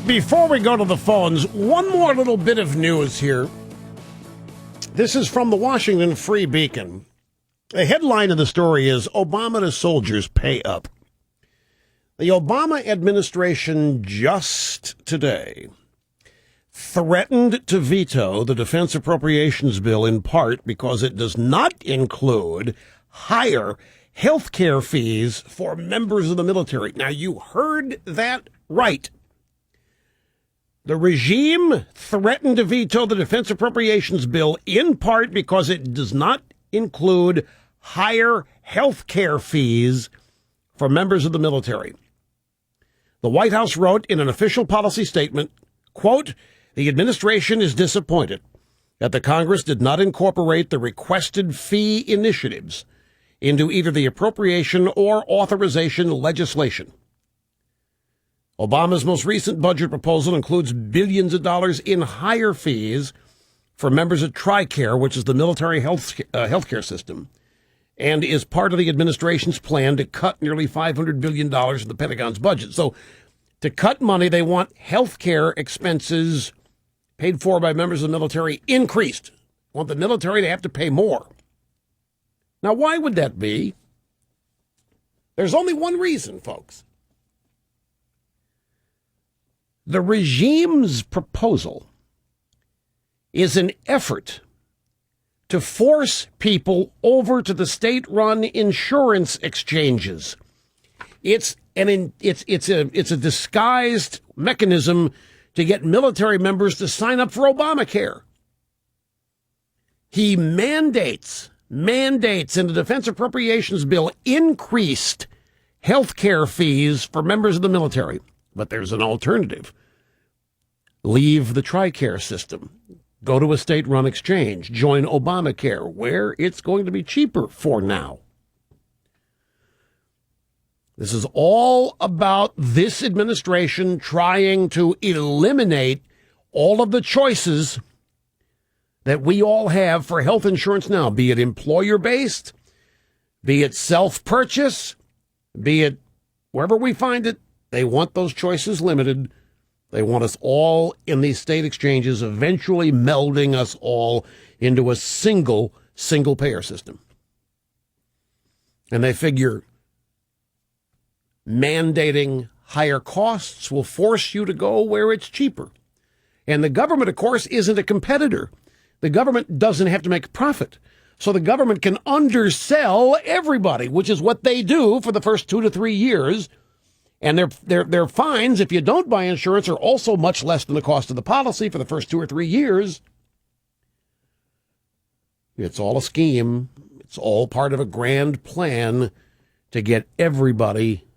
Before we go to the phones, one more little bit of news here. This is from the Washington Free Beacon. The headline of the story is Obama to soldiers pay up. The Obama administration just today threatened to veto the defense appropriations bill in part because it does not include higher health care fees for members of the military. Now, you heard that right. The regime threatened to veto the defense appropriations bill in part because it does not include higher health care fees for members of the military. The White House wrote in an official policy statement, quote, "The administration is disappointed that the Congress did not incorporate the requested fee initiatives into either the appropriation or authorization legislation. Obama's most recent budget proposal includes billions of dollars in higher fees for members of TRICARE, which is the military healthcare system, and is part of the administration's plan to cut nearly $500 billion of the Pentagon's budget." So to cut money, they want healthcare expenses paid for by members of the military increased. Want the military to have to pay more. Now, why would that be? There's only one reason, folks. The regime's proposal is an effort to force people over to the state-run insurance exchanges. It's a disguised mechanism to get military members to sign up for Obamacare. He mandates in the defense appropriations bill increased health care fees for members of the military. But there's an alternative. Leave the TRICARE system. Go to a state-run exchange. Join Obamacare, where it's going to be cheaper for now. This is all about this administration trying to eliminate all of the choices that we all have for health insurance now, be it employer-based, be it self-purchase, be it wherever we find it. They want those choices limited. They want us all in these state exchanges, eventually melding us all into a single-payer system. And they figure mandating higher costs will force you to go where it's cheaper. And the government, of course, isn't a competitor. The government doesn't have to make a profit. So the government can undersell everybody, which is what they do for the first 2 to 3 years. And their fines, if you don't buy insurance, are also much less than the cost of the policy for the first 2 or 3 years. It's all a scheme. It's all part of a grand plan to get everybody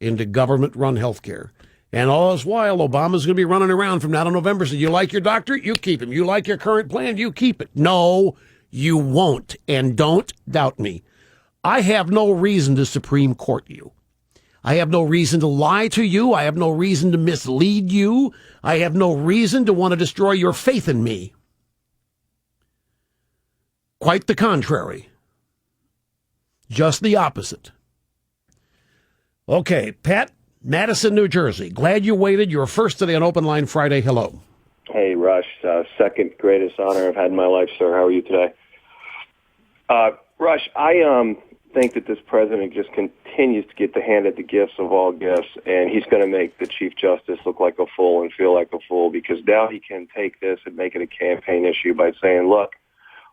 into government-run health care. And all this while, Obama's going to be running around from now to November saying, you like your doctor? You keep him. You like your current plan? You keep it. No, you won't. And don't doubt me. I have no reason to Supreme Court you. I have no reason to lie to you. I have no reason to mislead you. I have no reason to want to destroy your faith in me. Quite the contrary. Just the opposite. Okay, Pat, Madison, New Jersey. Glad you waited. You're first today on Open Line Friday. Hello. Hey, Rush. Second greatest honor I've had in my life, sir. How are you today? Rush, I think that this president just continues to get the handed the gifts of all gifts, and he's going to make the Chief Justice look like a fool and feel like a fool, because now he can take this and make it a campaign issue by saying, look,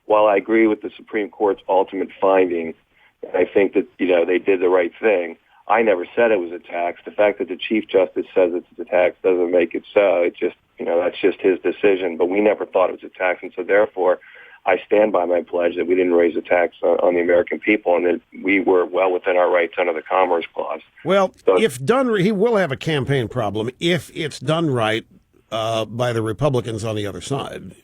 while I agree with the Supreme Court's ultimate finding, and I think that, they did the right thing, I never said it was a tax. The fact that the Chief Justice says it's a tax doesn't make it so. It just, that's just his decision, but we never thought it was a tax, and so therefore I stand by my pledge that we didn't raise a tax on the American people, and that we were well within our rights under the Commerce Clause. Well, if done, he will have a campaign problem if it's done right by the Republicans on the other side.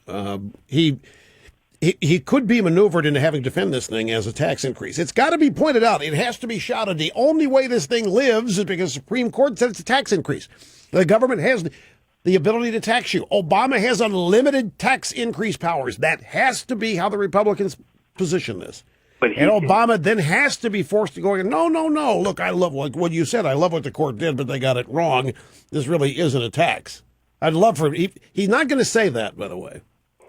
He could be maneuvered into having to defend this thing as a tax increase. It's got to be pointed out. It has to be shouted. The only way this thing lives is because the Supreme Court said it's a tax increase. The government has the ability to tax you. Obama has unlimited tax increase powers. That has to be how the Republicans position this. But and Obama then has to be forced to go, no, no, no. Look, I love what you said. I love what the court did, but they got it wrong. This really isn't a tax. I'd love for him. He's not going to say that, by the way.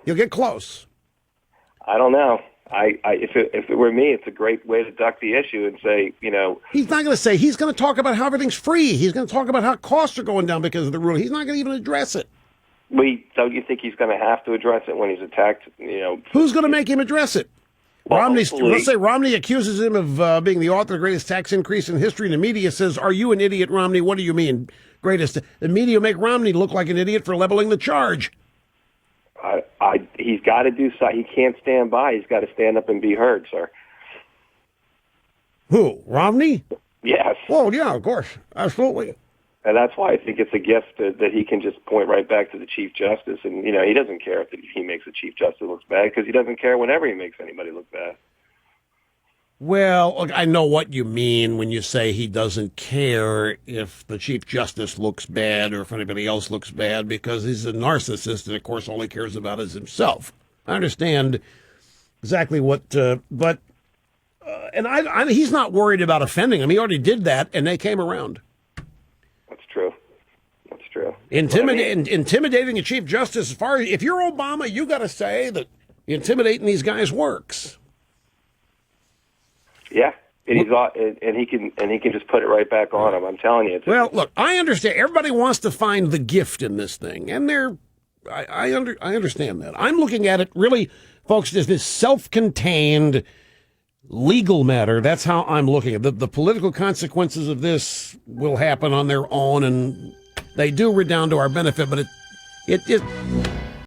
He'll get close. I don't know. If it were me, it's a great way to duck the issue and say, He's not going to say. He's going to talk about how everything's free. He's going to talk about how costs are going down because of the rule. He's not going to even address it. Don't you think he's going to have to address it when he's attacked? Who's going to make him address it? Well, let's say Romney accuses him of being the author of the greatest tax increase in history, and the media says, "Are you an idiot, Romney? What do you mean, greatest?" The media make Romney look like an idiot for leveling the charge. He's got to do something. He can't stand by. He's got to stand up and be heard, sir. Who, Romney? Yes. Well, yeah, of course, absolutely. And that's why I think it's a gift that he can just point right back to the Chief Justice. And, he doesn't care if he makes the Chief Justice look bad because he doesn't care whenever he makes anybody look bad. Well, look, I know what you mean when you say he doesn't care if the Chief Justice looks bad or if anybody else looks bad because he's a narcissist and, of course, all he cares about is himself. I understand exactly what, but he's not worried about offending him. He already did that, and they came around. That's true. That's true. Intimidating a Chief Justice, if you're Obama, you got to say that intimidating these guys works. Yeah, and he can just put it right back on him. I'm telling you. Well, look, I understand. Everybody wants to find the gift in this thing, and I understand that. I'm looking at it really, folks, as this self-contained legal matter. That's how I'm looking at it. The political consequences of this will happen on their own, and they do redound to our benefit. But it